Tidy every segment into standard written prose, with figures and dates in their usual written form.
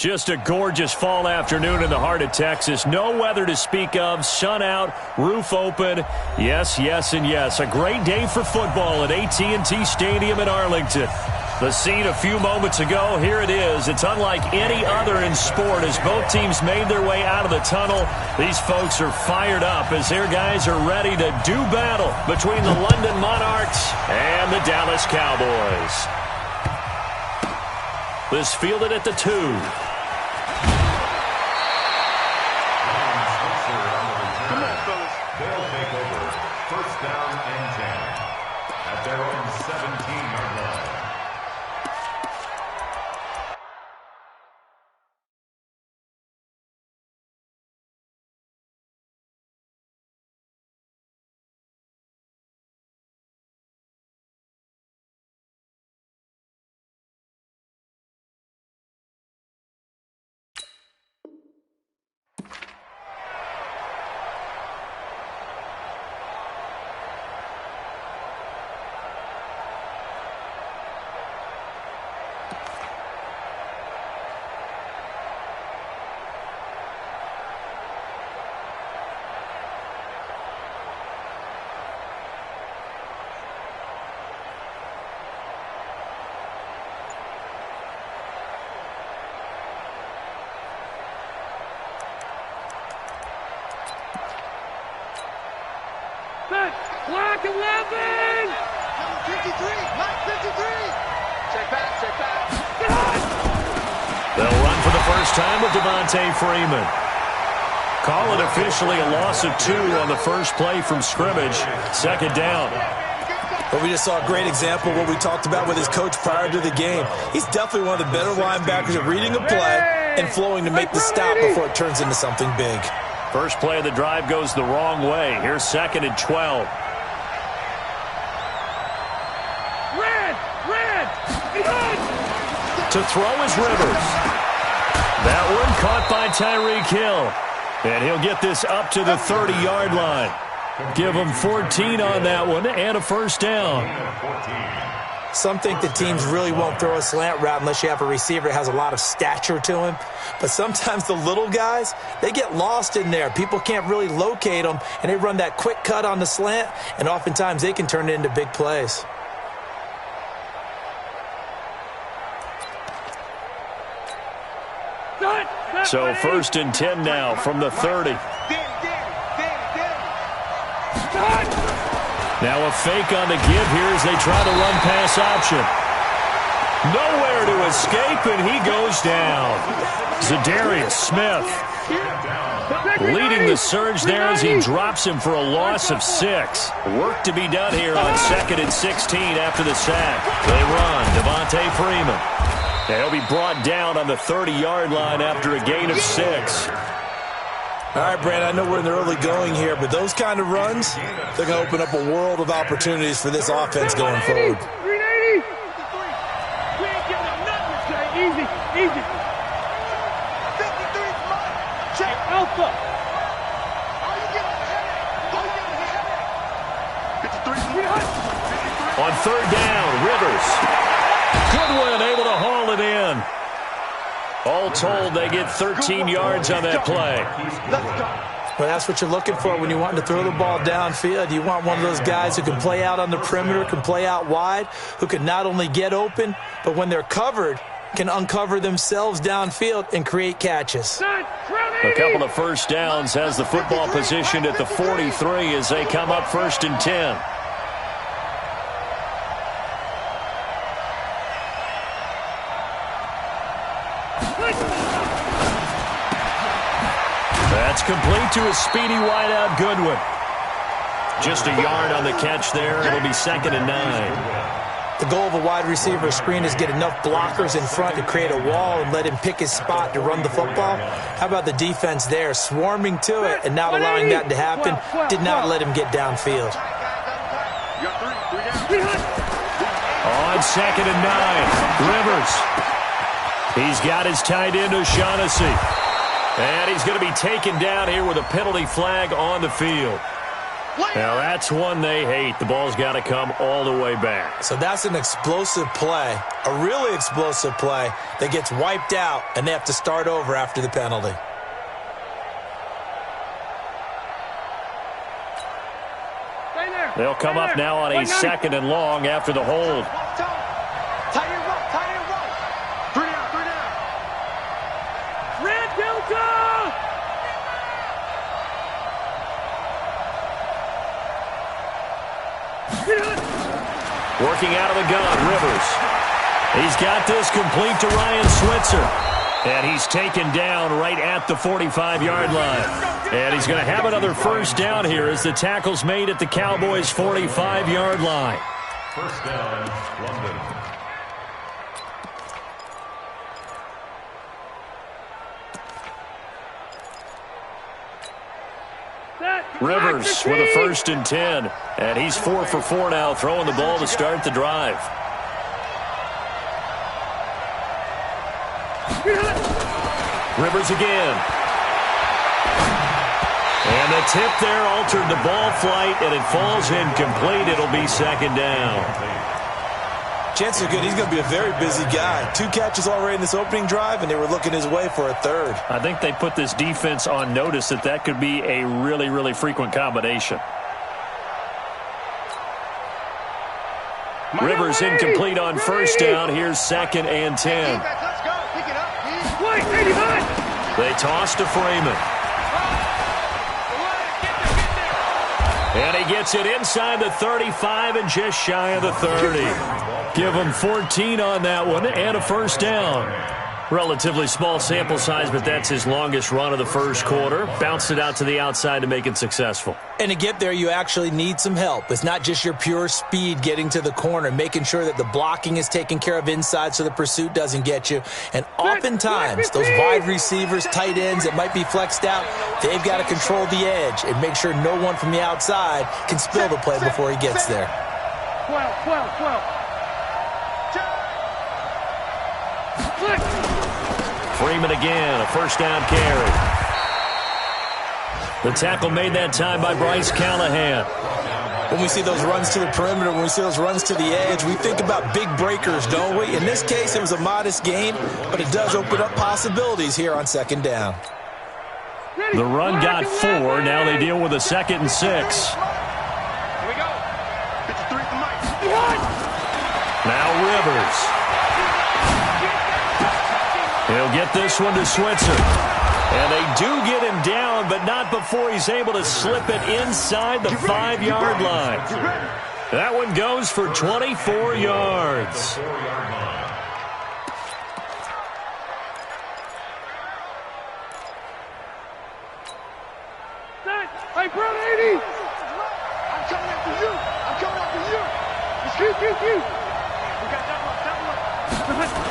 Just a gorgeous fall afternoon in the heart of Texas. No weather to speak of. Sun out, roof open. Yes, yes, and yes. A great day for football at AT&T Stadium in Arlington. The scene a few moments ago, here it is. It's unlike any other in sport as both teams made their way out of the tunnel. These folks are fired up as their guys are ready to do battle between the London Monarchs and the Dallas Cowboys. This fielded at the 2. They'll take over first down and 10 at their own 17-yard line. Clock 11! 53! Clock 53! Check back. They'll run for the first time with Devontae Freeman. Call it officially a loss of 2 on the first play from scrimmage. Second down. But we just saw a great example of what we talked about with his coach prior to the game. He's definitely one of the better linebackers at reading a play and flowing to make the stop before it turns into something big. First play of the drive goes the wrong way. Here's 2nd and 12. To throw is Rivers. That one caught by Tyreek Hill. And he'll get this up to the 30-yard line. Give him 14 on that one and a first down. Some think the teams really won't throw a slant route unless you have a receiver that has a lot of stature to him. But sometimes the little guys, they get lost in there. People can't really locate them, and they run that quick cut on the slant, and oftentimes they can turn it into big plays. So 1st and 10 now from the 30. Now a fake on the give here as they try to run pass option. Nowhere to escape, and he goes down. Za'Darius Smith leading the surge there as he drops him for a loss of 6. Work to be done here on 2nd and 16 after the sack. They run. Devontae Freeman. He'll be brought down on the 30-yard line after a gain of 6. All right, Brand, I know we're in the early going here, but those kind of runs, they're going to open up a world of opportunities for this offense going forward. 380! We ain't giving up nothing, Jay. Easy, easy. 53, come on. Check Alpha. All you get is 53. On 3rd down, Rivers. Goodwin able to haul it in. All told, they get 13 yards on that play. Well, that's what you're looking for when you want to throw the ball downfield. You want one of those guys who can play out on the perimeter, can play out wide, who can not only get open, but when they're covered, can uncover themselves downfield and create catches. A couple of first downs has the football positioned at the 43 as they come up 1st and 10. That's complete to a speedy wideout Goodwin. Just a yard on the catch there. It'll be 2nd and 9. The goal of a wide receiver screen is get enough blockers in front to create a wall and let him pick his spot to run the football. How about the defense there, swarming to it and not allowing that to happen, did not let him get downfield. On 2nd and 9, Rivers. He's got his tight end O'Shaughnessy. And he's going to be taken down here with a penalty flag on the field. Now that's one they hate. The ball's got to come all the way back. So that's an explosive play, a really explosive play that gets wiped out, and they have to start over after the penalty. They'll come up now on a 2nd and long after the hold. Tight and right. 3 down. Red Delta! Working out of the gun, Rivers. He's got this complete to Ryan Switzer. And he's taken down right at the 45-yard line. And he's going to have another first down here as the tackle's made at the Cowboys' 45-yard line. First down, London. Rivers with a 1st and 10. And he's 4 for 4 now, throwing the ball to start the drive. Rivers again. And the tip there altered the ball flight, and it falls incomplete. It'll be 2nd down. Chances are good he's going to be a very busy guy. 2 catches already in this opening drive, and they were looking his way for a 3rd. I think they put this defense on notice that could be a really, really frequent combination. Rivers incomplete on 1st down. Here's 2nd and 10. They toss to Freeman. And he gets it inside the 35 and just shy of the 30. Give him 14 on that one and a 1st down. Relatively small sample size, but that's his longest run of the 1st quarter. Bounced it out to the outside to make it successful. And to get there, you actually need some help. It's not just your pure speed getting to the corner, making sure that the blocking is taken care of inside so the pursuit doesn't get you. And oftentimes, those wide receivers, tight ends that might be flexed out, they've got to control the edge and make sure no one from the outside can spill the play before he gets there. 12. Freeman again, a 1st down carry. The tackle made that time by Bryce Callahan. When we see those runs to the perimeter, when we see those runs to the edge, we think about big breakers, don't we? In this case, it was a modest game, but it does open up possibilities here on 2nd down. The run got 4. Now they deal with a 2nd and 6. Here we go. 53 for Mike. Now Rivers. He'll get this one to Switzer. And they do get him down, but not before he's able to slip it inside the 5-yard line. That one goes for 24 yards. Hey, bro, 80. I'm coming after you. You. We got double up.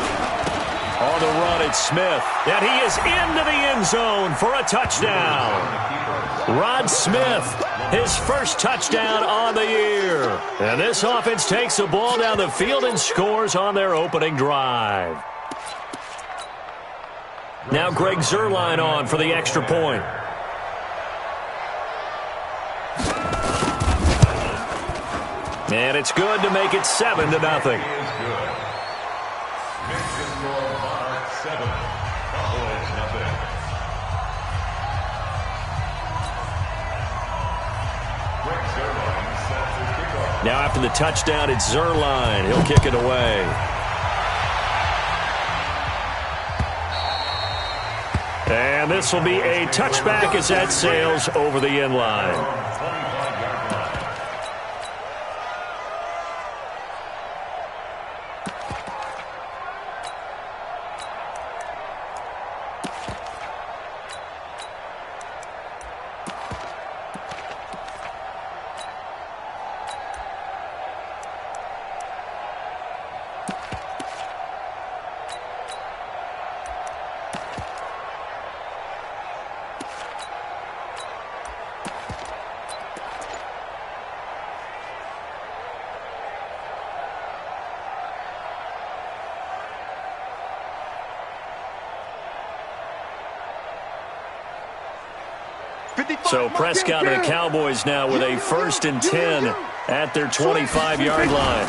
On the run, it's Smith. And he is into the end zone for a touchdown. Rod Smith, his 1st touchdown on the year. And this offense takes the ball down the field and scores on their opening drive. Now Greg Zuerlein on for the extra point. And it's good to make it 7-0. Now after the touchdown, it's Zuerlein. He'll kick it away. And this will be a touchback as that sails over the end line. So Prescott and the Cowboys now with a 1st and 10 at their 25-yard line.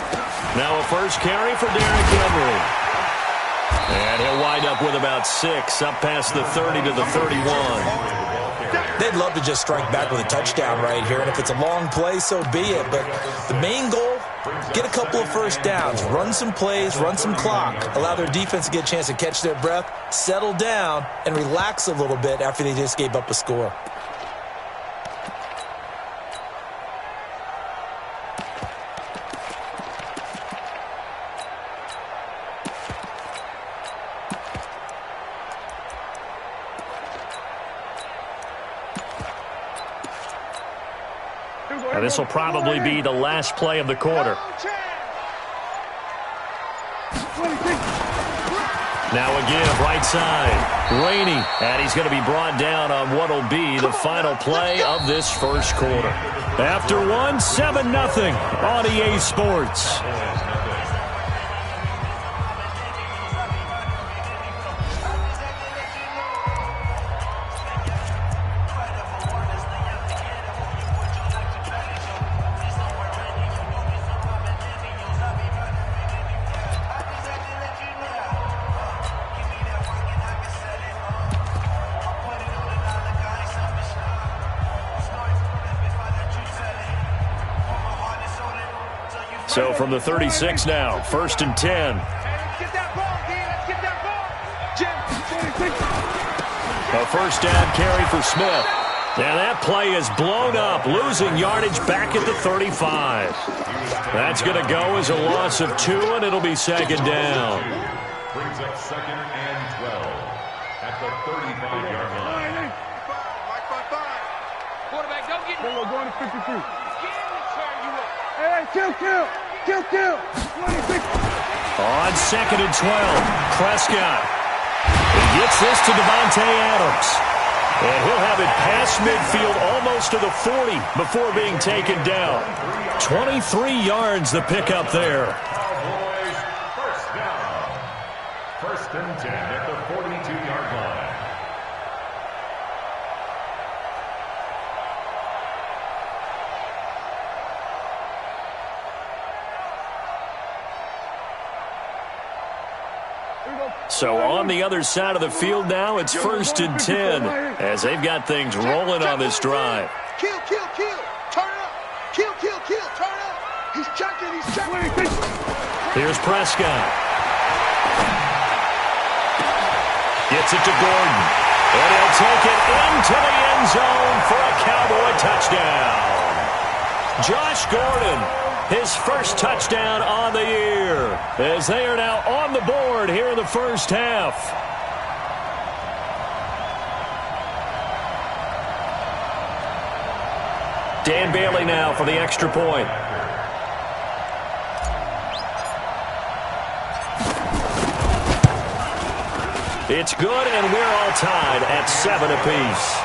Now a first carry for Derrick Henry. And he'll wind up with about 6, up past the 30 to the 31. They'd love to just strike back with a touchdown right here, and if it's a long play, so be it. But the main goal, get a couple of first downs, run some plays, run some clock, allow their defense to get a chance to catch their breath, settle down, and relax a little bit after they just gave up a score. This will probably be the last play of the quarter. Now again, right side, Rainey, and he's going to be brought down on what will be the final play of this first quarter. After one, 7-0 on EA Sports. So from the 36 now, 1st and 10. A first down carry for Smith. And that play is blown up, losing yardage back at the 35. That's going to go as a loss of 2, and it'll be 2nd down. Brings up 2nd and 12 at the 35-yard line. Quarterback, don't get it. Going to 53. Hey, kill. 26. On 2nd and 12, Prescott. He gets this to Devontae Adams. And he'll have it past midfield almost to the 40 before being taken down. 23 yards the pickup there. Cowboys first down. 1st and 10 at the 42-yard line. So on the other side of the field now, it's 1st and 10 as they've got things rolling on this drive. Kill. Turn up. Kill. Turn up. He's checking. Here's Prescott. Gets it to Gordon. And he'll take it into the end zone for a Cowboy touchdown. Josh Gordon, his first touchdown on the year, as they are now on the board here in the first half. Dan Bailey now for the extra point. It's good, and we're all tied at 7 apiece.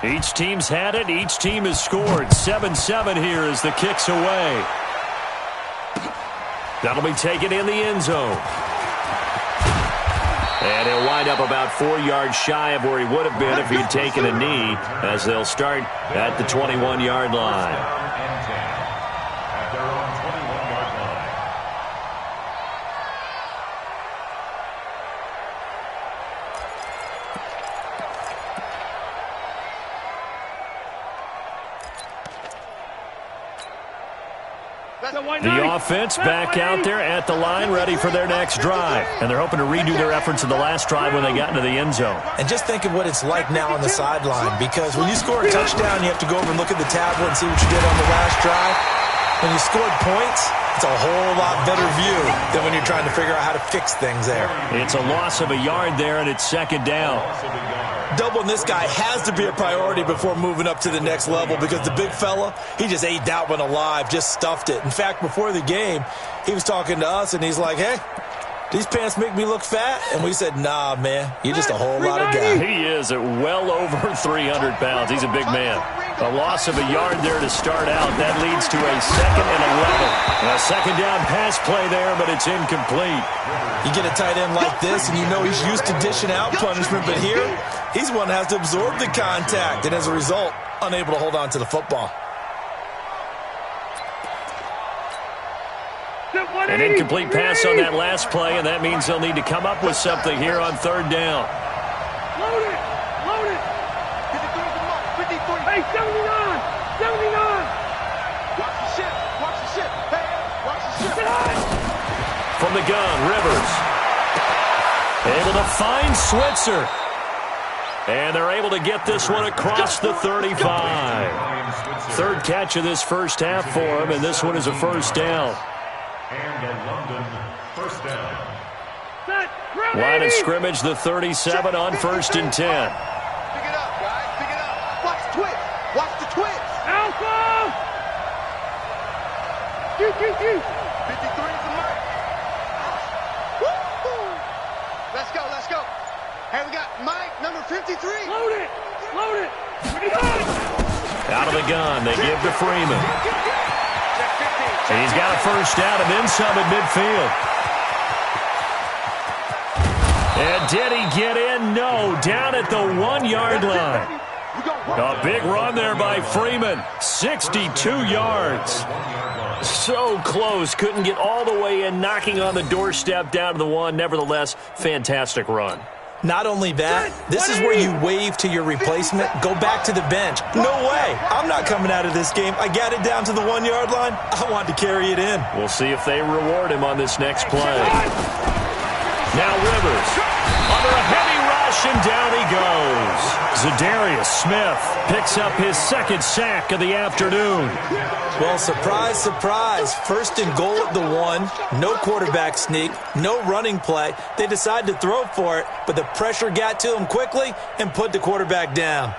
Each team's had it. Each team has scored. 7-7 here as the kick's away. That'll be taken in the end zone. And he'll wind up about 4 yards shy of where he would have been if he'd taken a knee, as they'll start at the 21-yard line. The offense back out there at the line, ready for their next drive. And they're hoping to redo their efforts in the last drive when they got into the end zone. And just think of what it's like now on the sideline, because when you score a touchdown, you have to go over and look at the tablet and see what you did on the last drive. When you scored points, It's a whole lot better view than when you're trying to figure out how to fix things there. It's a loss of a yard there, and it's second down. Doubling this guy has to be a priority before moving up to the next level because the big fella, he just ate that one alive, just stuffed it. In fact, before the game, he was talking to us, and he's like, hey, these pants make me look fat? And we said, nah, man, you're just a whole lot of guy. He is at well over 300 pounds. He's a big man. A loss of a yard there to start out. That leads to a 2nd and 11. A second down pass play there, but it's incomplete. You get a tight end like this, and you know he's used to dishing out punishment, but here, he's one that has to absorb the contact, and as a result, unable to hold on to the football. An incomplete pass on that last play, and that means they'll need to come up with something here on third down. Load it! Load it! 53. Hey, 79! 79! Watch the ship! Watch the ship! Hey, watch the ship! From the gun, Rivers. Able to find Switzer. And they're able to get this one across the 35. Third catch of this first half for him, and this one is a first down. And a London first down. Line of scrimmage, the 37 on 1st and 10. Pick it up, guys. Pick it up. Watch the twist. Watch the twist. Alpha! 53 is the mark. Woo! Let's go. Let's go. Hey, we got Mike, number 53. Load it. Load it. Out of the gun, they give to Freeman. And he's got a first down and then some at midfield. And did he get in? No, down at the 1-yard line. A big run there by Freeman, 62 yards. So close, couldn't get all the way in, knocking on the doorstep down to the 1. Nevertheless, fantastic run. Not only that, this is where you wave to your replacement, go back to the bench. No way. I'm not coming out of this game. I got it down to the 1-yard line. I want to carry it in. We'll see if they reward him on this next play. Now Rivers under a heavy rush, and down he goes. Zadarius Smith picks up his 2nd sack of the afternoon. Well, surprise, surprise. 1st and goal at the 1. No quarterback sneak. No running play. They decide to throw for it, but the pressure got to him quickly and put the quarterback down.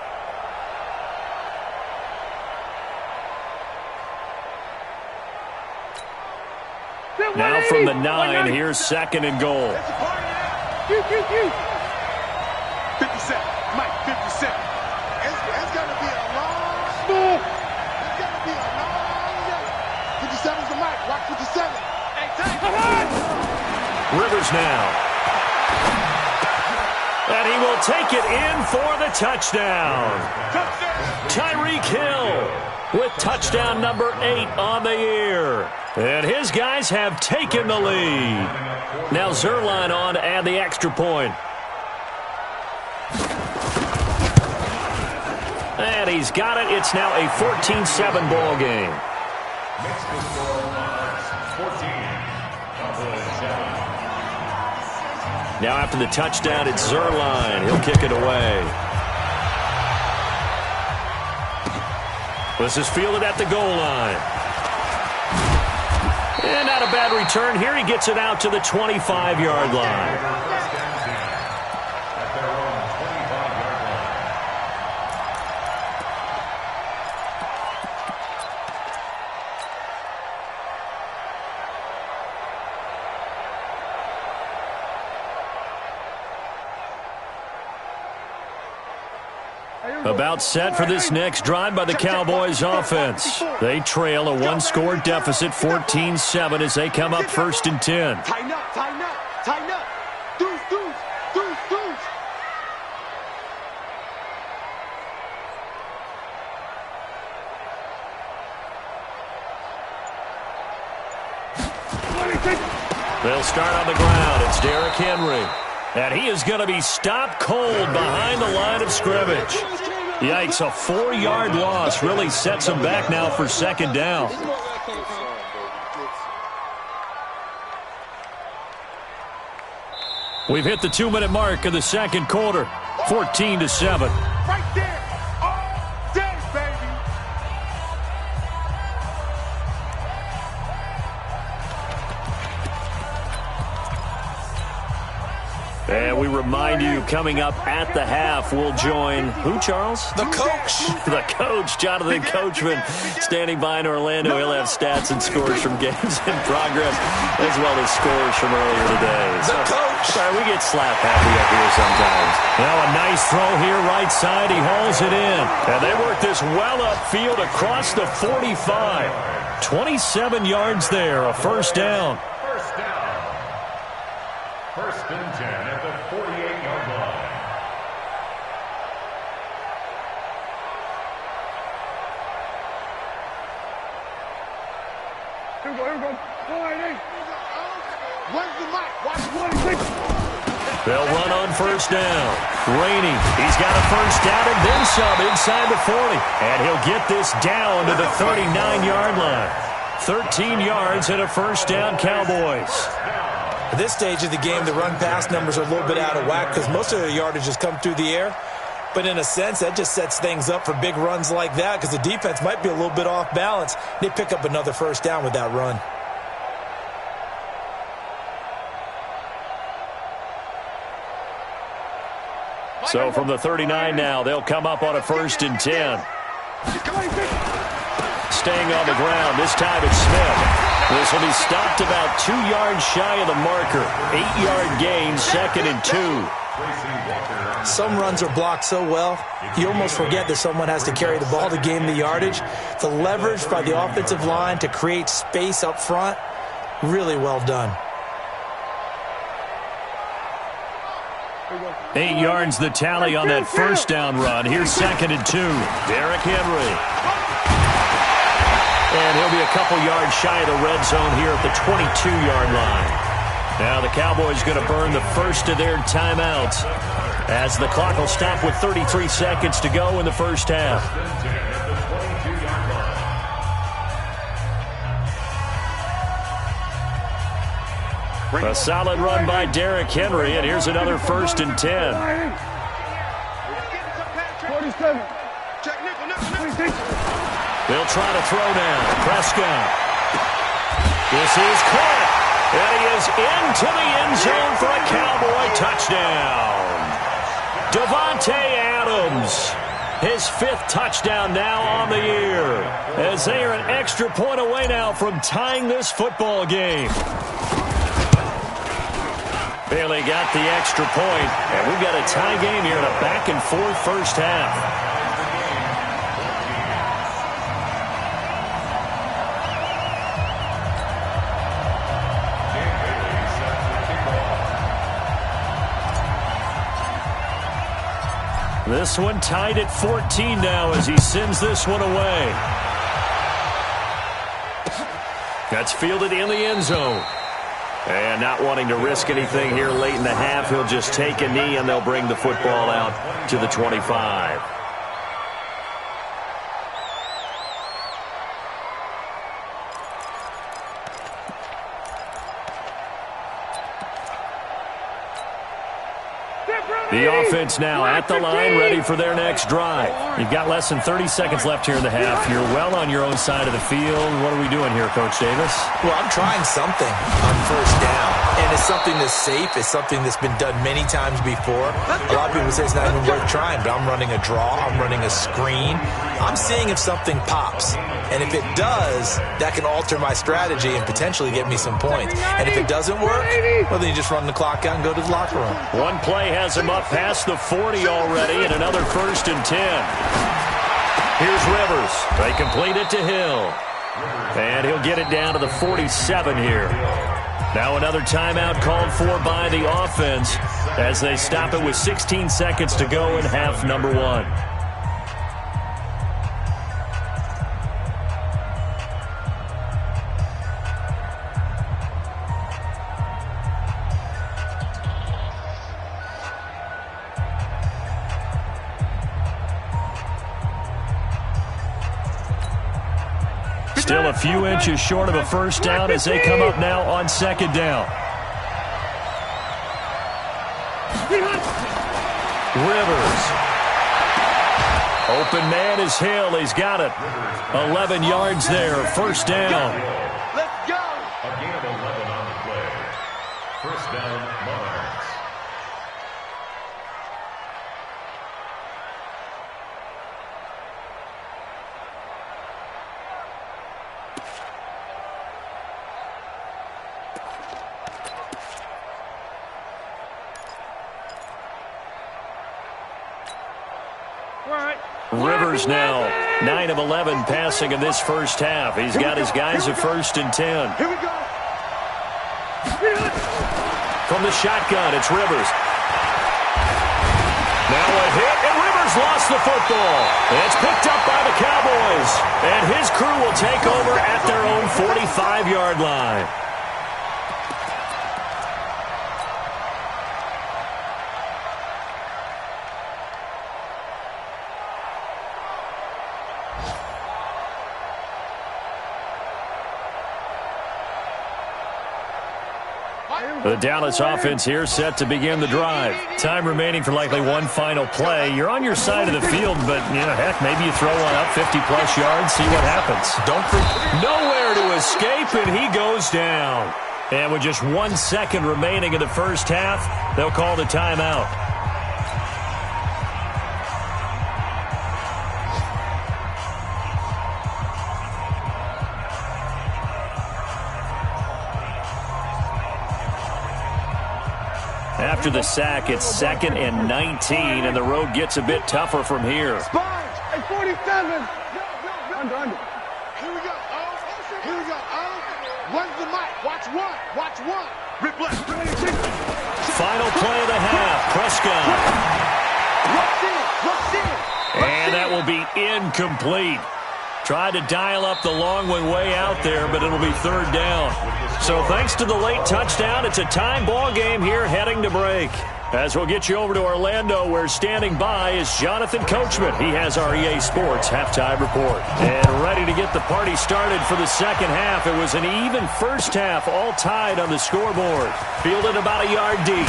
Now from the 9, here's 2nd and goal. 57. Mike, 57. It's going to be a long day. It's going to be a long day. 57 is the Mike. Watch 57. Hey, take Rivers now. And he will take it in for the touchdown. Tyreek Hill with touchdown number 8 on the year. And his guys have taken the lead. Now Zerline on to add the extra point. And he's got it. It's now a 14-7 ball game. Now after the touchdown, it's Zerline. He'll kick it away. This is fielded at the goal line. And not a bad return here. He gets it out to the 25-yard line. About set for this next drive by the Cowboys offense. They trail a 1-score deficit, 14-7, as they come up 1st and 10. Tighten up, tighten up, tighten up. Deuce, deuce, deuce, deuce. They'll start on the ground. It's Derrick Henry. And he is going to be stopped cold behind the line of scrimmage. Yikes, a 4-yard loss really sets him back now for 2nd down. We've hit the 2-minute mark of the 2nd quarter, 14-7. Right there, all day, baby. And we remind you, coming up at the half, we'll join who, Charles? The coach. The coach, Jonathan Coachman, standing by in Orlando. He'll have stats and scores from games in progress, as well as scores from earlier today. The coach. Sorry, we get slap happy up here sometimes. Now a nice throw here, right side. He hauls it in. And they work this well upfield across the 45. 27 yards there, a first down. First and 10 at the 48-yard line. They'll run on first down. Rainey, he's got a first down and then some inside the 40. And he'll get this down to the 39-yard line. 13 yards and a first down, Cowboys. At this stage of the game, the run-pass numbers are a little bit out of whack because most of their yardage has come through the air. But in a sense, that just sets things up for big runs like that because the defense might be a little bit off balance. They pick up another first down with that run. So from the 39 now, they'll come up on a first and 10. Staying on the ground, this time it's Smith. This will be stopped about 2 yards shy of the marker. 8-yard gain, second and 2. Some runs are blocked so well, you almost forget that someone has to carry the ball to gain the yardage. The leverage by the offensive line to create space up front, really well done. 8 yards the tally on that first down run. Here's second and 2. Derrick Henry. And he'll be a couple yards shy of the red zone here at the 22-yard line. Now the Cowboys going to burn the first of their timeouts as the clock will stop with 33 seconds to go in the first half. A solid run by Derrick Henry, and here's another first and 10. 47. They'll try to throw now. Prescott. This is caught. And he is into the end zone for a Cowboy touchdown. Davante Adams. His 5th touchdown now on the year. As they are an extra point away now from tying this football game. Bailey got the extra point, and we've got a tie game here in a back-and-forth first half. This one tied at 14 now as he sends this one away. That's fielded in the end zone. And not wanting to risk anything here late in the half, he'll just take a knee and they'll bring the football out to the 25. The offense now at the line, ready for their next drive. You've got less than 30 seconds left here in the half. You're well on your own side of the field. What are we doing here, Coach Davis? Well, I'm trying something on first down. And it's something that's safe. It's something that's been done many times before. A lot of people say it's not even worth trying, but I'm running a draw. I'm running a screen. I'm seeing if something pops. And if it does, that can alter my strategy and potentially get me some points. And if it doesn't work, well, then you just run the clock out and go to the locker room. One play has him up past the 40 already, and another first and 10. Here's Rivers. They complete it to Hill. And he'll get it down to the 47 here. Now another timeout called for by the offense as they stop it with 16 seconds to go in half number 1. Still a few inches short of a first down as they come up now on second down. Rivers. Open man is Hill. He's got it. 11 yards there. First down. Let's go. A gain of 11 on the play. First down, Mars. Rivers now 9 of 11 passing in this first half. He's got his guys at 1st and 10. Here we go. From the shotgun, it's Rivers. Now a hit, and Rivers lost the football. It's picked up by the Cowboys, and his crew will take over at their own 45-yard line. The Dallas offense here set to begin the drive. Time remaining for likely one final play. You're on your side of the field, but, heck, maybe you throw one up 50-plus yards, see what happens. Nowhere to escape, and he goes down. And with just 1 second remaining in the first half, they'll call the timeout. After the sack, it's 2nd and 19, and the road gets a bit tougher from here. Sponge at 47. Under. Here we go. Here we go. Runs the mic. Watch one. Rip left. Final play of the half. Prescott. And that will be incomplete. Tried to dial up the long one way out there, but it'll be 3rd down. So thanks to the late touchdown, it's a time ball game here heading to break. As we'll get you over to Orlando, where standing by is Jonathan Coachman. He has our EA Sports halftime report. And ready to get the party started for the second half. It was an even first half, all tied on the scoreboard. Fielded about a yard deep.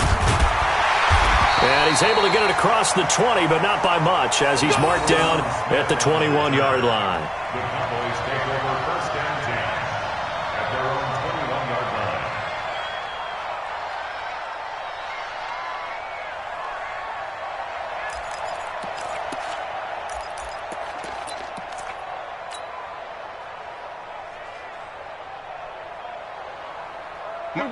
And he's able to get it across the 20, but not by much, as he's marked down at the 21-yard line. The Cowboys take over 1st and 10 at their own 21-yard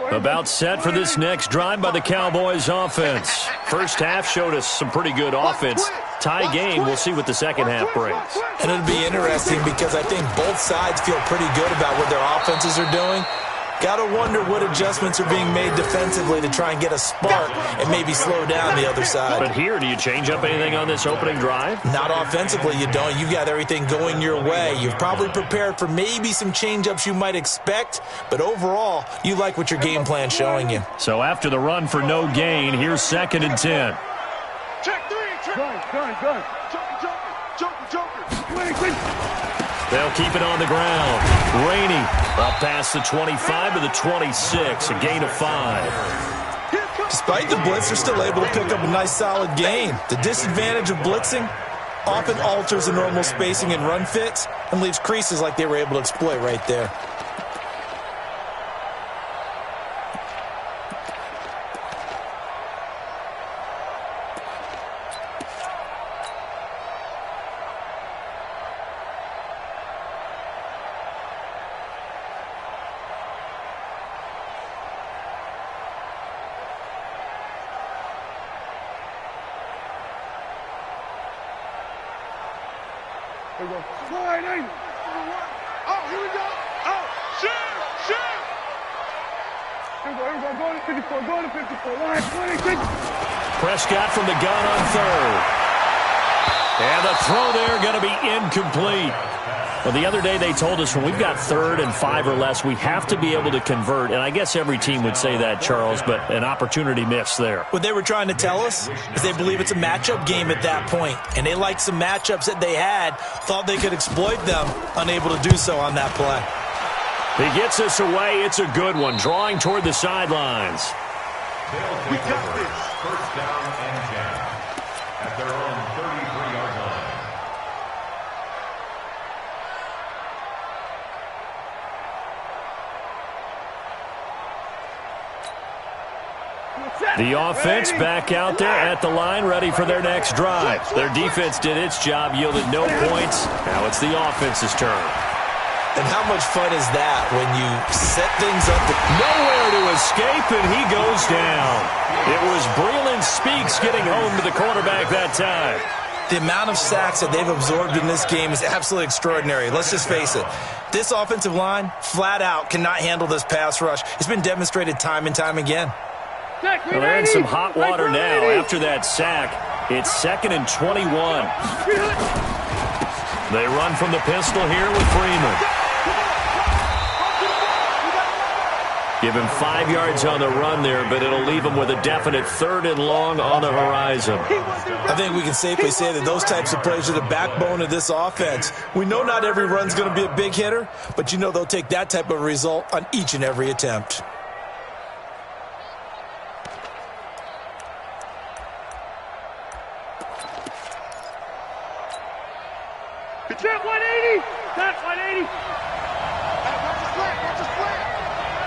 line. About set for this next drive by the Cowboys offense. First half showed us some pretty good offense. Tie game, we'll see what the second half brings. And it'll be interesting because I think both sides feel pretty good about what their offenses are doing. Got to wonder what adjustments are being made defensively to try and get a spark and maybe slow down the other side. But here, do you change up anything on this opening drive? Not offensively, you don't. You've got everything going your way. You've probably prepared for maybe some change-ups you might expect, but overall, you like what your game plan's showing you. So after the run for no gain, here's 2nd and 10. Check 3. Gun. Joker. They'll keep it on the ground. Rainey up past the 25 to the 26, a gain of 5. Despite the blitz, they're still able to pick up a nice solid gain. The disadvantage of blitzing often alters the normal spacing and run fits and leaves creases like they were able to exploit right there. Here we go. Sliding. Oh, here we go. Oh, shoot. Here we go. Go to 54. Line 26. Prescott from the gun on 3rd. And the throw there going to be incomplete. Well, the other day they told us when we've got 3rd and 5 or less, we have to be able to convert. And I guess every team would say that, Charles, but an opportunity missed there. What they were trying to tell us is they believe it's a matchup game at that point. And they liked some matchups that they had, thought they could exploit them, unable to do so on that play. He gets us away. It's a good one, drawing toward the sidelines. They'll take over 1st down and 10 at their own 33-yard line. The offense back out there at the line, ready for their next drive. Their defense did its job, yielded no points. Now it's the offense's turn. And how much fun is that when you set things up? Nowhere to escape, and he goes down. It was Breland Speaks getting home to the quarterback that time. The amount of sacks that they've absorbed in this game is absolutely extraordinary. Let's just face it. This offensive line, flat out, cannot handle this pass rush. It's been demonstrated time and time again. Well, they're in some hot water now after that sack. It's 2nd and 21. They run from the pistol here with Freeman. Give him 5 yards on the run there, but it'll leave him with a definite 3rd and long on the horizon. I think we can safely say that those types of plays are the backbone of this offense. We know not every run's going to be a big hitter, but you know they'll take that type of result on each and every attempt. Jet 180! Jet 180! Watch the flat! Watch the flat!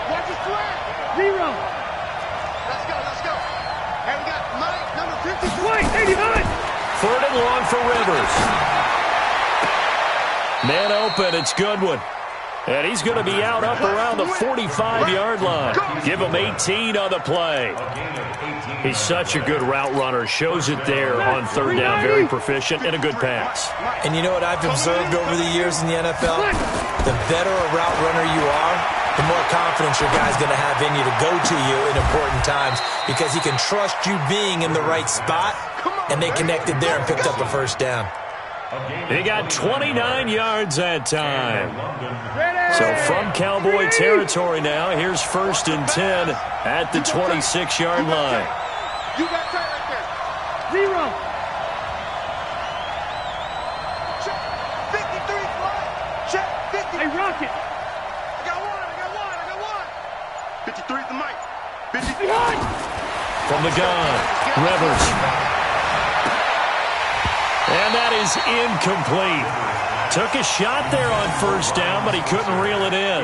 Watch the flat! 0! Let's go, let's go! And we got Mike, number 53. 89! 3rd and long for Rivers. Man open, it's Goodwin. And he's going to be out up around the 45-yard line. Give him 18 on the play. He's such a good route runner. Shows it there on 3rd down. Very proficient and a good pass. And you know what I've observed over the years in the NFL? The better a route runner you are, the more confidence your guy's going to have in you to go to you in important times because he can trust you being in the right spot, and they connected there and picked up a 1st down. He got 29 yards that time. So from Cowboy territory now, here's 1st and 10 at the 26-yard line. You got tight right there. 0. Check 53 fly. Check 50. Hey, Rocket. I got one. 53 is the mic. 53. From the gun, Rivers. And that is incomplete. Took a shot there on 1st down, but he couldn't reel it in.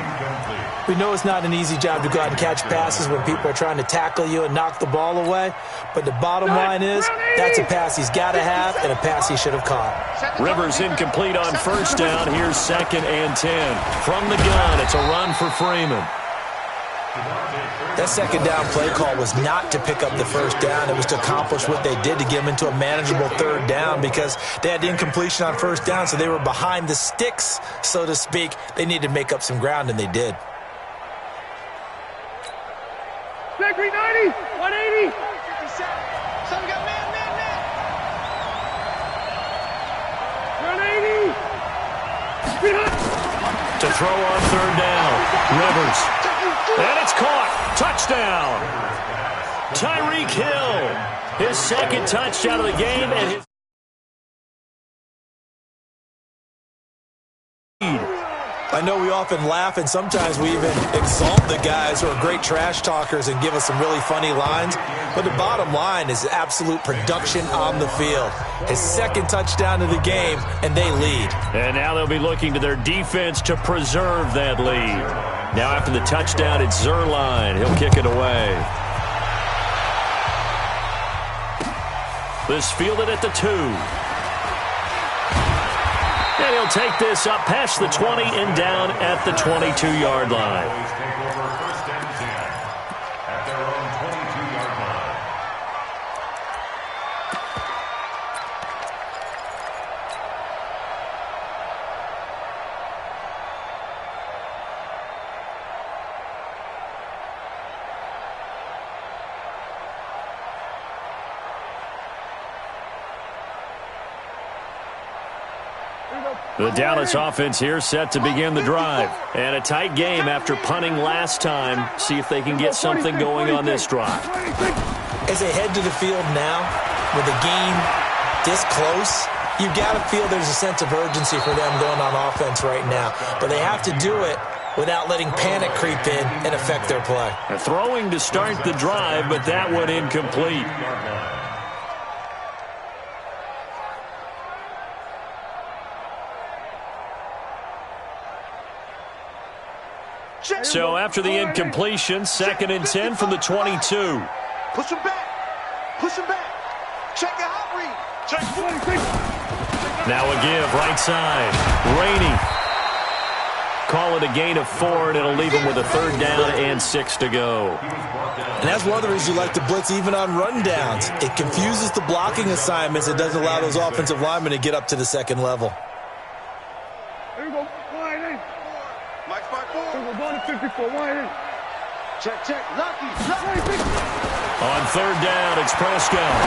We know it's not an easy job to go out and catch passes when people are trying to tackle you and knock the ball away. But the bottom line is, that's a pass he's got to have and a pass he should have caught. Rivers incomplete on 1st down. Here's 2nd and 10. From the gun, it's a run for Freeman. That 2nd down play call was not to pick up the 1st down. It was to accomplish what they did to get them into a manageable 3rd down because they had incompletion on 1st down, so they were behind the sticks, so to speak. They needed to make up some ground, and they did. Bakery 90, 180. 57. So we got man. 180. To throw on 3rd down. Rivers. And it's caught. Touchdown. Tyreek Hill. His 2nd touchdown of the game and his lead. I know we often laugh and sometimes we even exalt the guys who are great trash talkers and give us some really funny lines. But the bottom line is absolute production on the field. His 2nd touchdown of the game, and they lead. And now they'll be looking to their defense to preserve that lead. Now after the touchdown, it's Zerline. He'll kick it away. This fielded at the 2. And he'll take this up past the 20 and down at the 22-yard line. The Dallas offense here set to begin the drive. And a tight game after punting last time. See if they can get something going on this drive. As they head to the field now, with the game this close, you've got to feel there's a sense of urgency for them going on offense right now. But they have to do it without letting panic creep in and affect their play. A throwing to start the drive, but that one incomplete. So after the incompletion, 2nd and 10 from the 22. Push him back. Push him back. Check the hot read. Check. Now a give, right side. Rainey. Call it a gain of 4, and it'll leave him with a 3rd down and 6 to go. And that's one of the reasons you like to blitz even on rundowns. It confuses the blocking assignments. It doesn't allow those offensive linemen to get up to the second level. Here we go. Wide in. Mike's by 4. Here we go. Going to 54. Wide in. Check, check. Lucky. On 3rd down, it's Prescott.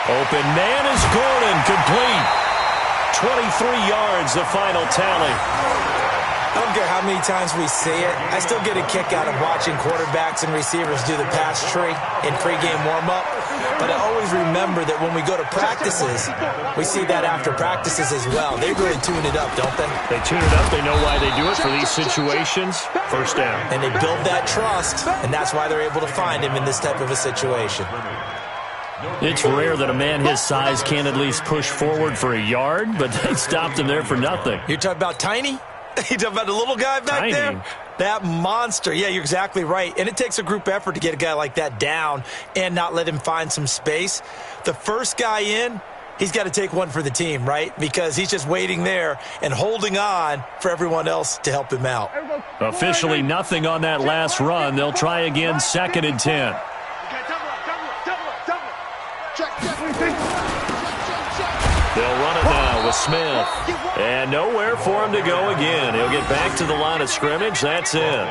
Open man is Gordon, complete. 23 yards, the final tally. I don't care how many times we see it. I still get a kick out of watching quarterbacks and receivers do the pass tree in pregame warm-up. But I always remember that when we go to practices, we see that after practices as well. They really tune it up, don't they? They tune it up. They know why they do it for these situations. 1st down. And they build that trust, and that's why they're able to find him in this type of a situation. It's rare that a man his size can't at least push forward for a yard, but they stopped him there for nothing. You're talking about Tiny? You talking about the little guy back Tiny. there? That monster. Yeah, you're exactly right. And it takes a group effort to get a guy like that down and not let him find some space. The first guy in, he's got to take one for the team, right? Because he's just waiting there and holding on for everyone else to help him out. Officially nothing on that last run. They'll try again, 2nd and 10. They'll run it now with Smith. And nowhere for him to go again. He'll get back to the line of scrimmage. That's it.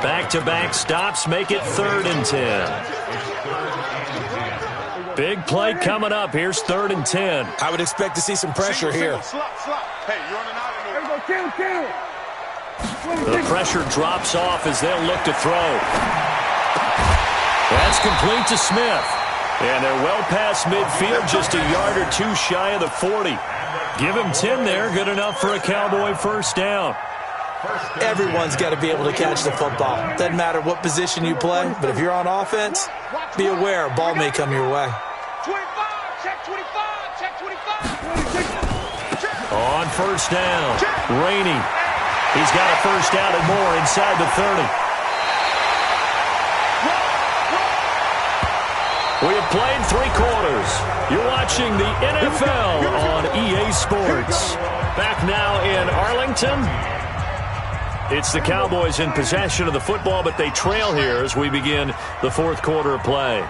Back-to-back stops make it 3rd and 10. Big play coming up. Here's 3rd and 10. I would expect to see some pressure here. The pressure drops off as they'll look to throw. That's complete to Smith. And they're well past midfield, just a yard or 2 shy of the 40. Give him 10 there, good enough for a Cowboy 1st down. Everyone's got to be able to catch the football. Doesn't matter what position you play, but if you're on offense, be aware a ball may come your way. 25, check 25, check 25. On 1st down, Rainey. He's got a 1st down and more inside the 30. We have played 3 quarters. You're watching the NFL on EA Sports. Back now in Arlington. It's the Cowboys in possession of the football, but they trail here as we begin the 4th quarter of play.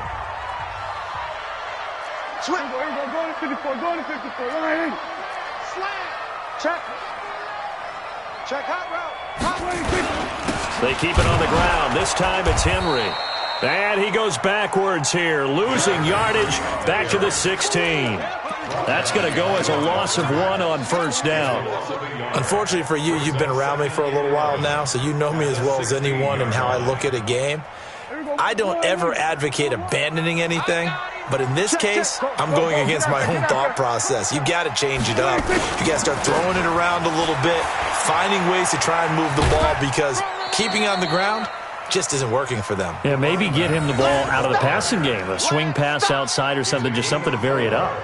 Go to 54, go to 54, right in. Slam. Check. Check hot route. They keep it on the ground. This time it's Henry. And he goes backwards here, losing yardage back to the 16. That's going to go as a loss of 1 on 1st down. Unfortunately for you, you've been around me for a little while now, so you know me as well as anyone and how I look at a game. I don't ever advocate abandoning anything, but in this case, I'm going against my own thought process. You got to change it up. You got to start throwing it around a little bit, finding ways to try and move the ball, because keeping on the ground just isn't working for them. Yeah, maybe get him the ball out of the passing game, a swing pass outside or something, just something to vary it up.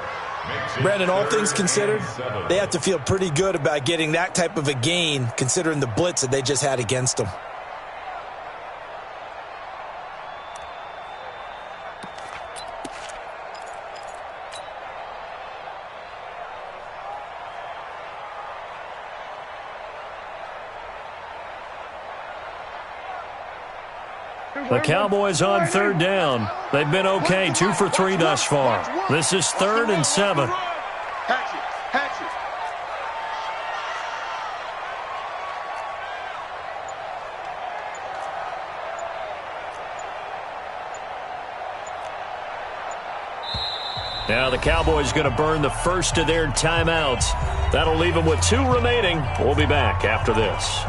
Brandon, all things considered, they have to feel pretty good about getting that type of a gain, considering the blitz that they just had against them. The Cowboys on 3rd down. They've been okay, 2 for 3 thus far. This is 3rd and 7. Hatch it. Now the Cowboys going to burn the first of their timeouts. That'll leave them with 2 remaining. We'll be back after this.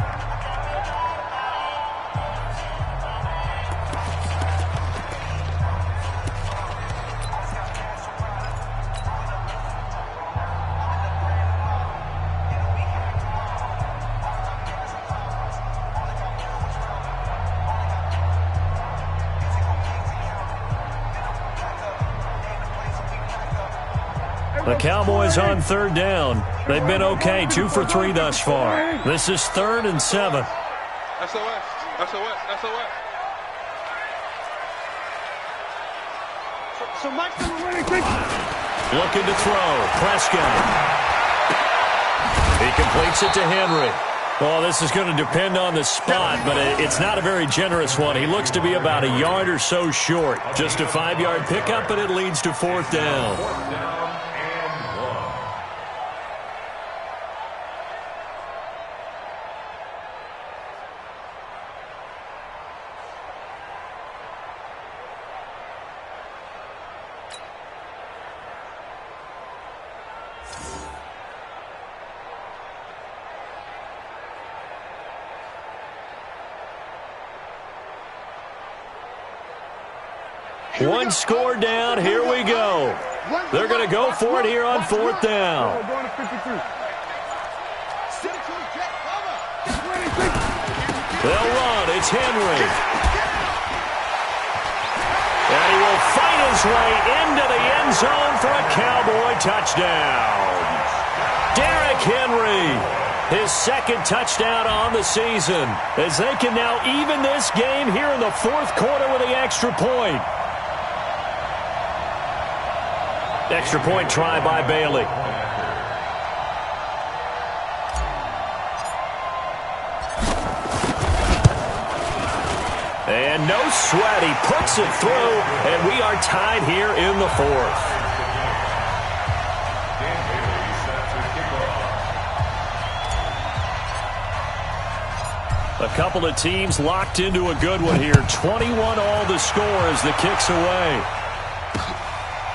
The Cowboys on 3rd down. They've been okay, 2 for 3 thus far. This is 3rd and 7. SOS. So Mike's going to win it. Looking to throw. Prescott. He completes it to Henry. Well, this is going to depend on the spot, but it's not a very generous one. He looks to be about a yard or so short. Just a 5-yard pickup, and it leads to 4th down. 4th down and 1. One score down. Here we go. They're going to go for it here on 4th down. They'll run. It's Henry. And he will fight his way into the end zone for a Cowboy touchdown. Derrick Henry, his 2nd touchdown on the season, as they can now even this game here in the 4th quarter with the extra point. Extra point try by Bailey. And no sweat. He puts it through, and we are tied here in the 4th. A couple of teams locked into a good one here. 21 all the score as the kick's away.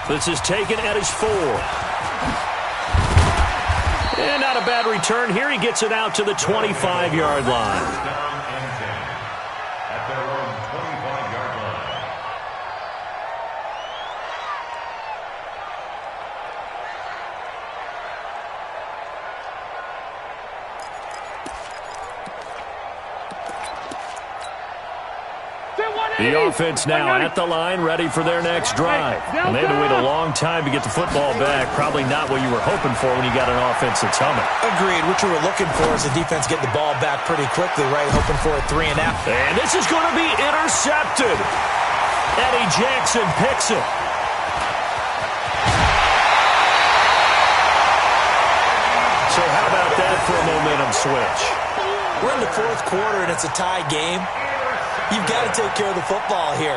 This is taken at his 4. And not a bad return here. He gets it out to the 25-yard line. At their own 25-yard line. The offense now at the line, ready for their next drive. And they had to wait a long time to get the football back. Probably not what you were hoping for when you got an offense that's humming. Agreed. What you were looking for is the defense get the ball back pretty quickly, right? Hoping for a 3-and-out. And this is going to be intercepted. Eddie Jackson picks it. So how about that for a momentum switch? We're in the 4th quarter, and it's a tie game. You've got to take care of the football here.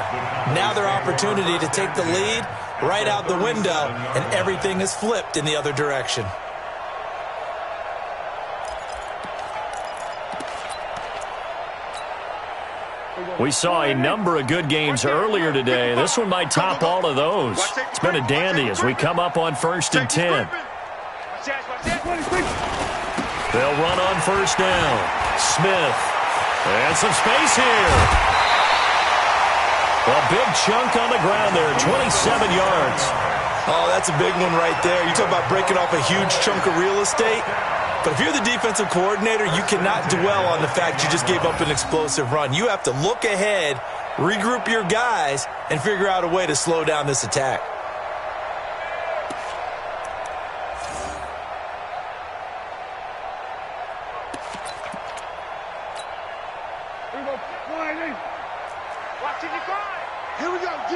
Now their opportunity to take the lead right out the window, and everything is flipped in the other direction. We saw a number of good games earlier today. This one might top all of those. It's been a dandy as we come up on 1st and 10. They'll run on 1st down. Smith. And some space here. A big chunk on the ground there, 27 yards. Oh, that's a big one right there. You talk about breaking off a huge chunk of real estate. But if you're the defensive coordinator, you cannot dwell on the fact you just gave up an explosive run. You have to look ahead, regroup your guys, and figure out a way to slow down this attack. Here we go, D.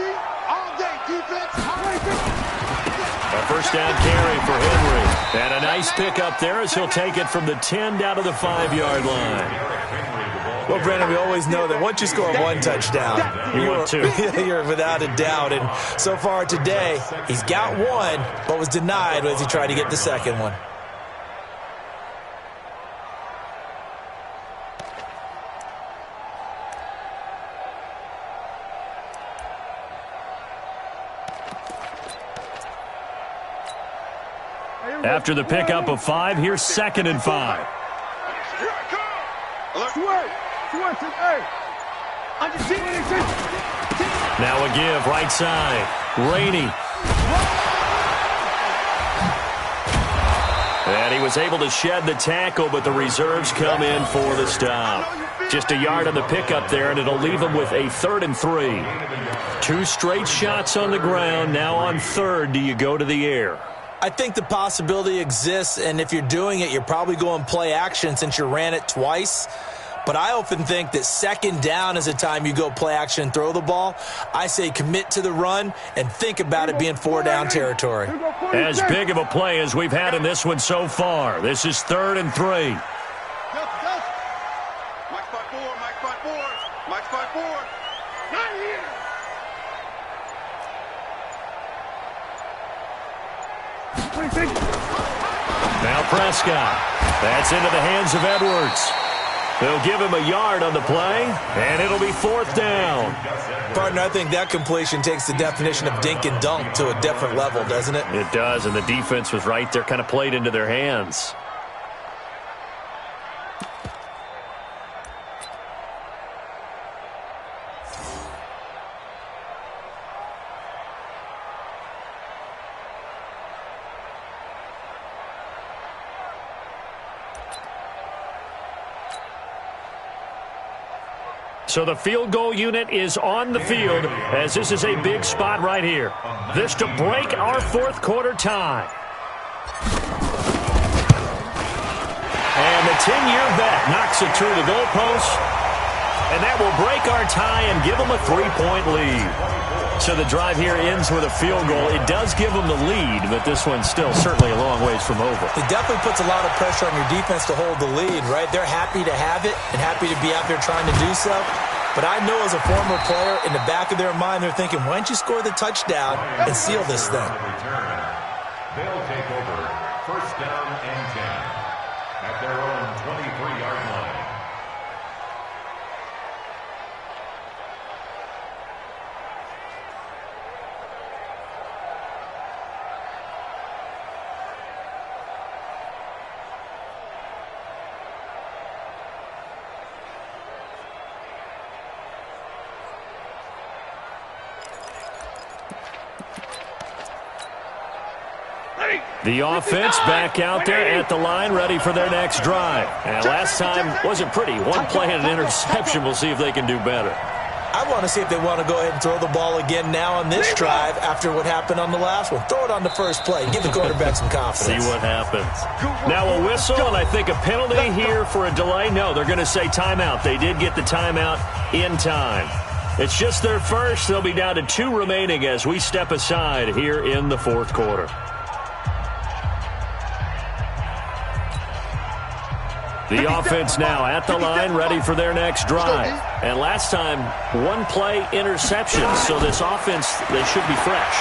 All day, defense. A 1st down carry for Henry. And a nice pickup there as he'll take it from the 10 down to the 5-yard line. Well, Brandon, we always know that once you score 1 touchdown, you're without a doubt. And so far today, he's got 1, but was denied as he tried to get the 2nd one. After the pickup of 5, here's 2nd and 5. Now a give, right side. Rainey. And he was able to shed the tackle, but the reserves come in for the stop. Just a yard on the pickup there, and it'll leave him with a 3rd and 3. 2 straight shots on the ground. Now on 3rd, do you go to the air? I think the possibility exists, and if you're doing it, you're probably going play action since you ran it twice. But I often think that second down is a time you go play action and throw the ball. I say commit to the run and think about it being 4-down territory. As big of a play as we've had in this one so far. This is 3rd and 3. Mike 5-4, Mike 5-4, Mike 5-4. Not here. Now Prescott. That's into the hands of Edwards. They'll give him a yard on the play, and it'll be 4th down. Partner, I think that completion takes the definition of dink and dunk to a different level, doesn't it? It does, and the defense was right there, kind of played into their hands. So the field goal unit is on the field as this is a big spot right here. This to break our 4th quarter tie. And the 10-year vet knocks it through the goalpost. And that will break our tie and give them a 3-point lead. So the drive here ends with a field goal. It does give them the lead, but this one's still certainly a long ways from over. It definitely puts a lot of pressure on your defense to hold the lead, right? They're happy to have it and happy to be out there trying to do so. But I know as a former player, in the back of their mind, they're thinking, why don't you score the touchdown and seal this thing? They'll take over 1st down and 10 at their own 23-yard line. The offense back out there at the line, ready for their next drive. And last time wasn't pretty. One play and an interception. We'll see if they can do better. I want to see if they want to go ahead and throw the ball again now on this drive after what happened on the last one. Throw it on the first play. Give the quarterback some confidence. See what happens. Now a whistle and I think a penalty here for a delay. No, they're going to say timeout. They did get the timeout in time. It's just their first. They'll be down to 2 remaining as we step aside here in the 4th quarter. The offense now at the line, ready for their next drive. And last time, 1 play interception. So this offense, they should be fresh.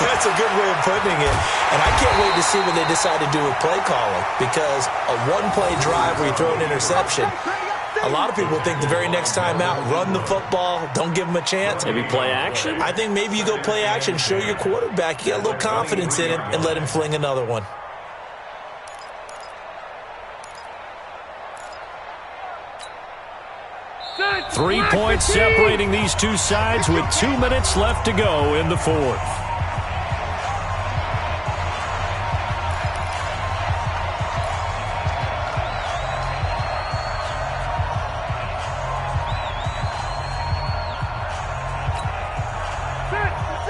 That's a good way of putting it. And I can't wait to see what they decide to do with play calling. Because a 1-play drive where you throw an interception, a lot of people think the very next time out, run the football, don't give them a chance. Maybe play action? I think maybe you go play action, show your quarterback you got a little confidence in him, and let him fling another one. Three points separating these two sides with 2 minutes left to go in the 4th.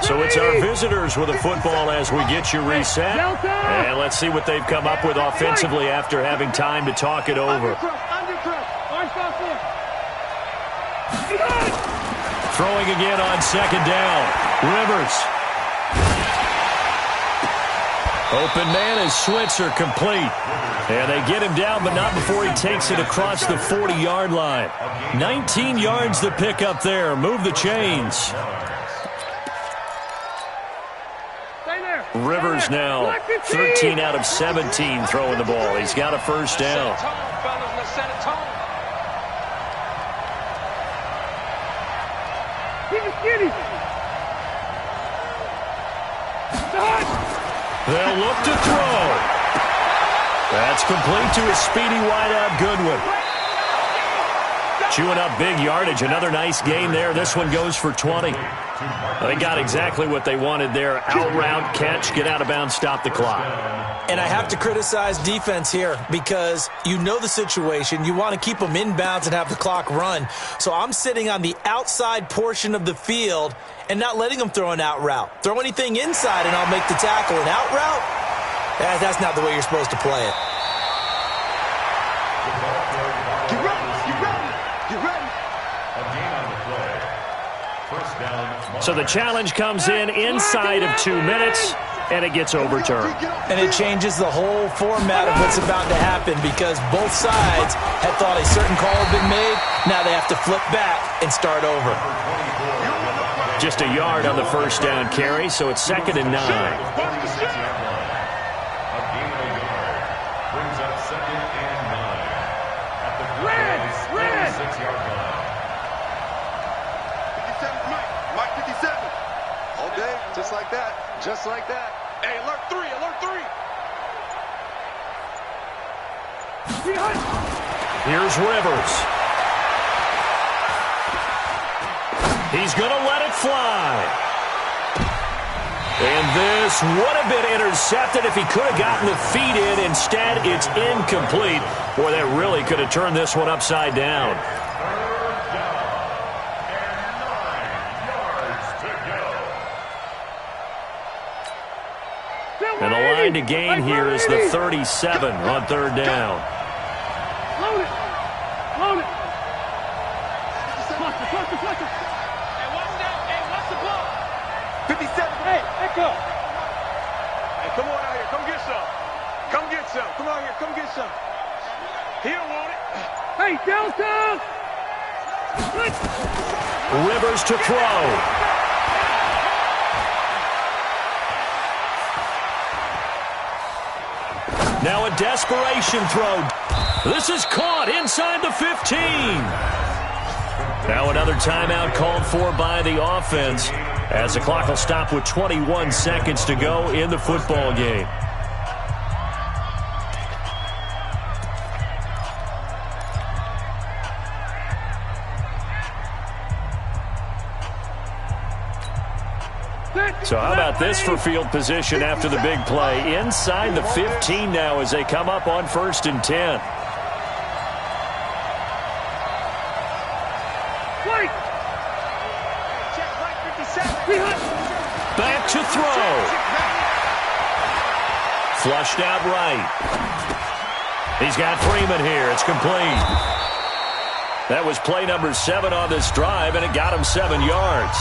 So it's our visitors with a football as we get you reset. And let's see what they've come up with offensively after having time to talk it over. Throwing again on 2nd down. Rivers. Open man is Switzer, complete. And they get him down, but not before he takes it across the 40-yard line. 19 yards to pick up there. Move the chains. Rivers now 13 out of 17 throwing the ball. He's got a first down. They'll look to throw. That's complete to a speedy wideout Goodwin. Chewing up big yardage. Another nice gain there. This one goes for 20. They got exactly what they wanted there. Out route, catch, get out of bounds, stop the clock. And I have to criticize defense here because you know the situation. You want to keep them inbounds and have the clock run. So I'm sitting on the outside portion of the field and not letting them throw an out route. Throw anything inside and I'll make the tackle. An out route? That's not the way you're supposed to play it. Get ready, get ready. So the challenge comes in inside of 2 minutes, and it gets overturned. And it changes the whole format of what's about to happen because both sides had thought a certain call had been made. Now they have to flip back and start over. Just a yard on the first down carry, so it's 2nd and 9. Just like that. Just like that. Hey, alert 3, alert 3. Here's Rivers. He's going to let it fly. And this would have been intercepted if he could have gotten the feet in. Instead, it's incomplete. Boy, that really could have turned this one upside down. And the line to gain here is the 37 on 3rd down. Load it. Load it. Cluster. Hey, watch that. Hey, watch the ball. 57. Hey, echo. Hey, come on out here. Come get some. Come get some. Come out here. Come get some. He don't want it. Hey, Delta. Rivers to throw. Now a desperation throw. This is caught inside the 15. Now another timeout called for by the offense as the clock will stop with 21 seconds to go in the football game. So how about this for field position after the big play? Inside the 15 now as they come up on 1st and 10. Back to throw. Flushed out right. He's got Freeman here. It's complete. That was play number 7 on this drive, and it got him 7 yards.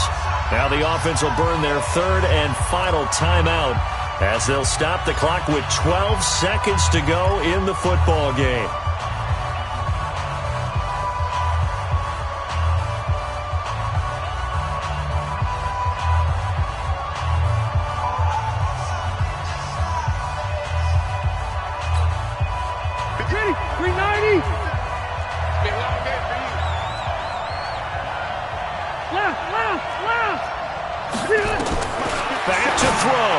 Now the offense will burn their 3rd and final timeout as they'll stop the clock with 12 seconds to go in the football game. Ready? 390. Been a long day for you. Left. Back to throw.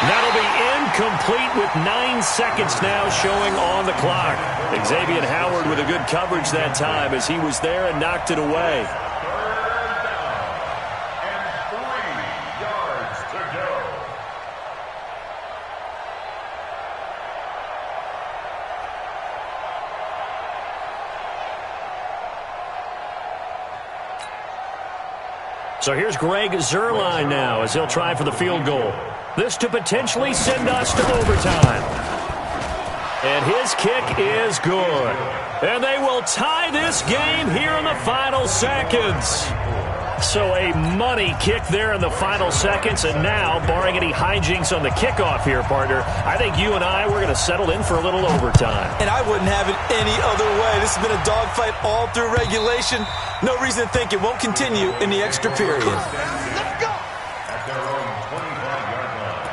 That'll be incomplete with 9 seconds now showing on the clock. Xavier Howard with a good coverage that time as he was there and knocked it away. 3rd down and 3 yards to go. So here's Greg Zuerlein now as he'll try for the field goal. This to potentially send us to overtime. And his kick is good. And they will tie this game here in the final seconds. So a money kick there in the final seconds. And now, barring any hijinks on the kickoff here, partner, I think you and I, we're going to settle in for a little overtime. And I wouldn't have it any other way. This has been a dogfight all through regulation. No reason to think it won't continue in the extra period. Let's go. At their own 25-yard line.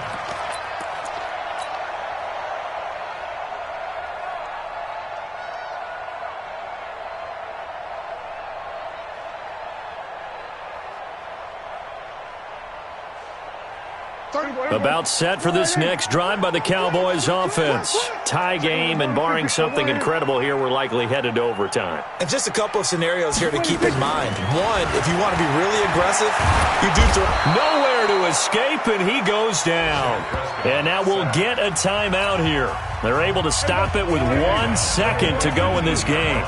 About set for this next drive by the Cowboys offense. Tie game, and barring something incredible here, we're likely headed to overtime. And just a couple of scenarios here to keep in mind. One, if you want to be really aggressive, you do throw. Nowhere to escape, and he goes down. And now we'll get a timeout here. They're able to stop it with 1 second to go in this game.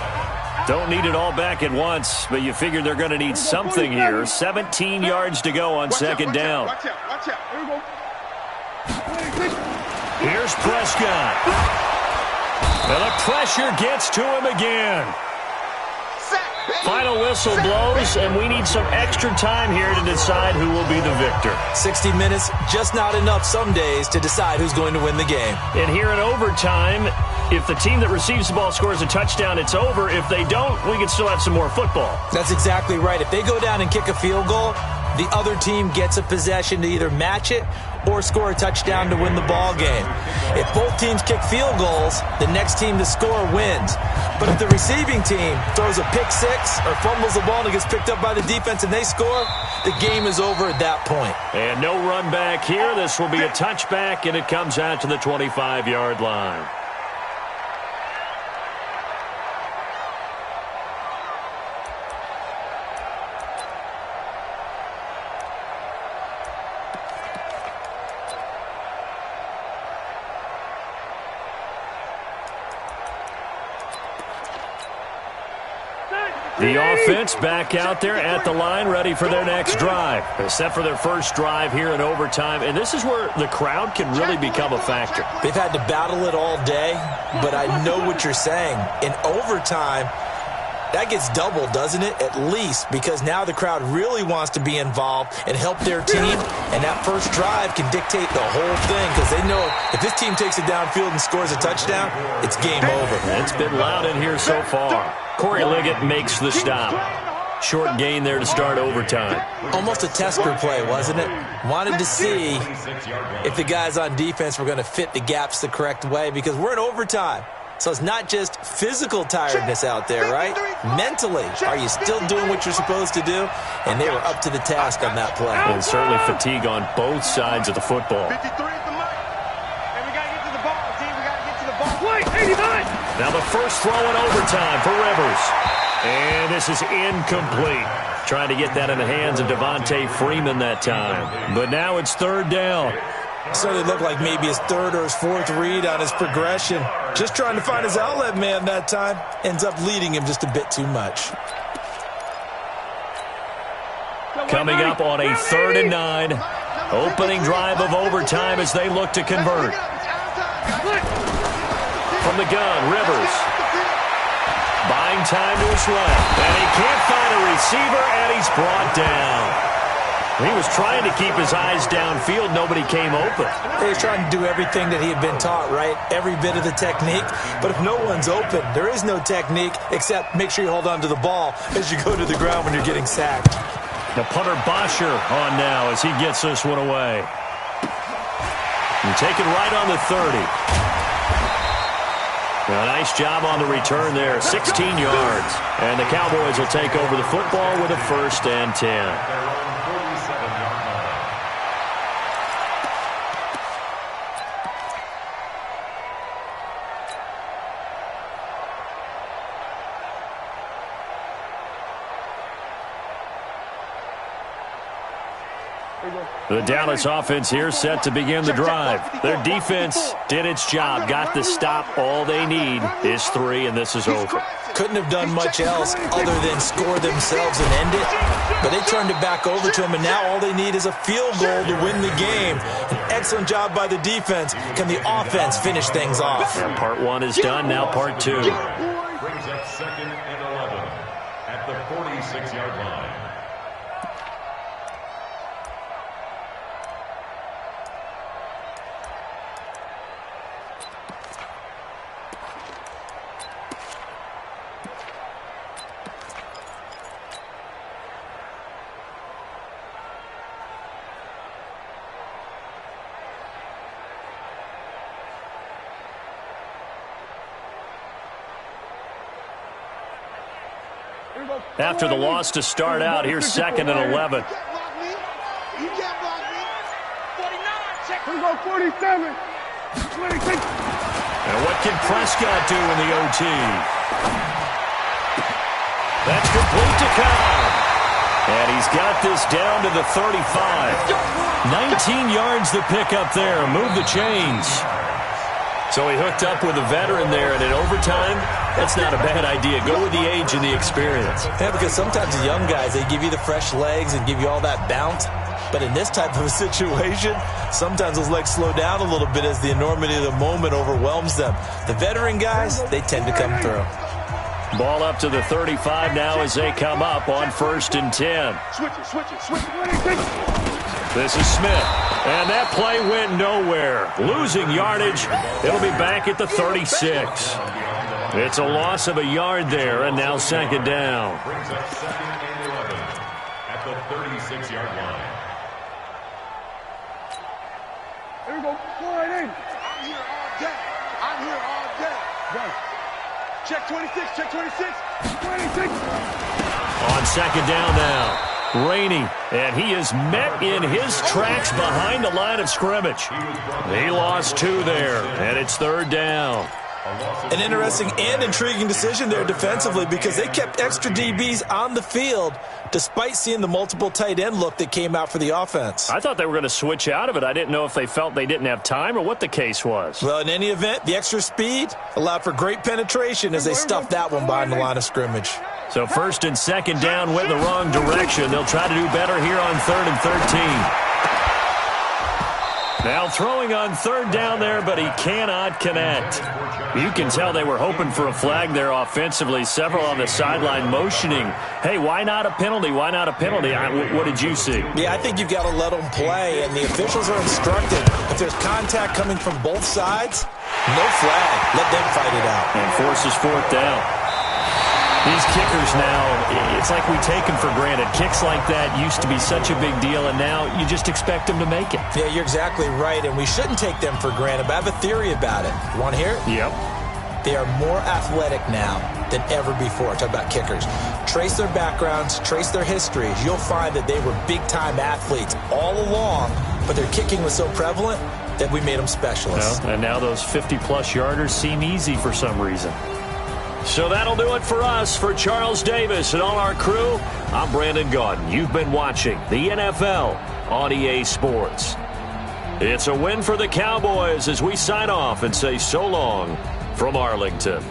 Don't need it all back at once, but you figure they're going to need something here. 17 yards to go on second down. Watch out. Here we go. Here's Prescott. And the pressure gets to him again. Sack. Final whistle blows, and we need some extra time here to decide who will be the victor. 60 minutes, just not enough some days to decide who's going to win the game. And here in overtime, if the team that receives the ball scores a touchdown, it's over. If they don't, we can still have some more football. That's exactly right. If they go down and kick a field goal, the other team gets a possession to either match it or score a touchdown to win the ball game. If both teams kick field goals, the next team to score wins. But if the receiving team throws a pick six or fumbles the ball and it gets picked up by the defense and they score, the game is over at that point. And no run back here. This will be a touchback, and it comes out to the 25-yard line. The offense back out there at the line, ready for their next drive. Except for their first drive here in overtime. And this is where the crowd can really become a factor. They've had to battle it all day, but I know what you're saying. In overtime, that gets doubled, doesn't it? At least, because now the crowd really wants to be involved and help their team, and that first drive can dictate the whole thing because they know if this team takes it downfield and scores a touchdown, it's game over. It's been loud in here so far. Corey Liggett makes the stop. Short gain there to start overtime. Almost a tester play, wasn't it? Wanted to see if the guys on defense were going to fit the gaps the correct way because we're in overtime. So it's not just physical tiredness out there, right? Mentally, are you still doing what you're supposed to do? And they were up to the task on that play. And certainly fatigue on both sides of the football. 53 at the mic. And we got to get to the ball, team. We got to get to the ball. Wait, 89. Now the first throw in overtime for Rivers. And this is incomplete. Trying to get that in the hands of Devontae Freeman that time. But now it's third down. So it looked like maybe his third or his fourth read on his progression. Just trying to find his outlet man that time. Ends up leading him just a bit too much. Coming up on a 3rd and 9. Opening drive of overtime as they look to convert. From the gun, Rivers. Buying time to his left. And he can't find a receiver, and he's brought down. He was trying to keep his eyes downfield. Nobody came open. He was trying to do everything that he had been taught, right? Every bit of the technique. But if no one's open, there is no technique except make sure you hold on to the ball as you go to the ground when you're getting sacked. The punter Bosher on now as he gets this one away. And taken right on the 30. A nice job on the return there, 16 yards. And the Cowboys will take over the football with a 1st and 10. The Dallas offense here set to begin the drive. Their defense did its job, got the stop. All they need is 3, and this is over. Couldn't have done much else other than score themselves and end it. But they turned it back over to him, and now all they need is a field goal to win the game. An excellent job by the defense. Can the offense finish things off? And part 1 is done, now part 2. Brings up 2nd and 11 at the 46-yard line. After the loss to start out, here's 2nd and 11. You can't block me. 49, check. Here we go, 47. 26. And what can Prescott do in the OT? That's complete to Cobb. And he's got this down to the 35. 19 yards to pick up there. Move the chains. So he hooked up with a veteran there, and in overtime, that's not a bad idea. Go with the age and the experience. Yeah, because sometimes the young guys, they give you the fresh legs and give you all that bounce. But in this type of a situation, sometimes those legs slow down a little bit as the enormity of the moment overwhelms them. The veteran guys, they tend to come through. Ball up to the 35 now as they come up on 1st and 10. Switch it. This is Smith, and that play went nowhere. Losing yardage. It'll be back at the 36. It's a loss of a yard there, and now 2nd down. Brings up 2nd and 11 at the 36-yard line. Here we go. Go right in. I'm here all day. Right. Check 26. Check 26. 26. On 2nd down now. Rainey, and he is met in his tracks behind the line of scrimmage. He lost 2 there, and it's 3rd down. An interesting and intriguing decision there defensively because they kept extra DBs on the field despite seeing the multiple tight end look that came out for the offense. I thought they were going to switch out of it. I didn't know if they felt they didn't have time or what the case was. Well, in any event, the extra speed allowed for great penetration as they stuffed that one behind the line of scrimmage. So 1st and 2nd down went the wrong direction. They'll try to do better here on 3rd and 13. Now throwing on 3rd down there, but he cannot connect. You can tell they were hoping for a flag there offensively. Several on the sideline motioning, hey, why not a penalty? Why not a penalty? What did you see? Yeah, I think you've got to let them play, and the officials are instructed. If there's contact coming from both sides, no flag. Let them fight it out. And forces 4th down. These kickers now, it's like we take them for granted. Kicks like that used to be such a big deal, and now you just expect them to make it. Yeah, you're exactly right, and we shouldn't take them for granted, but I have a theory about it. You want to hear it? Yep. They are more athletic now than ever before. Talk about kickers. Trace their backgrounds, trace their histories. You'll find that they were big-time athletes all along, but their kicking was so prevalent that we made them specialists. Well, and now those 50-plus yarders seem easy for some reason. So that'll do it for us. For Charles Davis and all our crew, I'm Brandon Gaudin. You've been watching the NFL on EA Sports. It's a win for the Cowboys as we sign off and say so long from Arlington.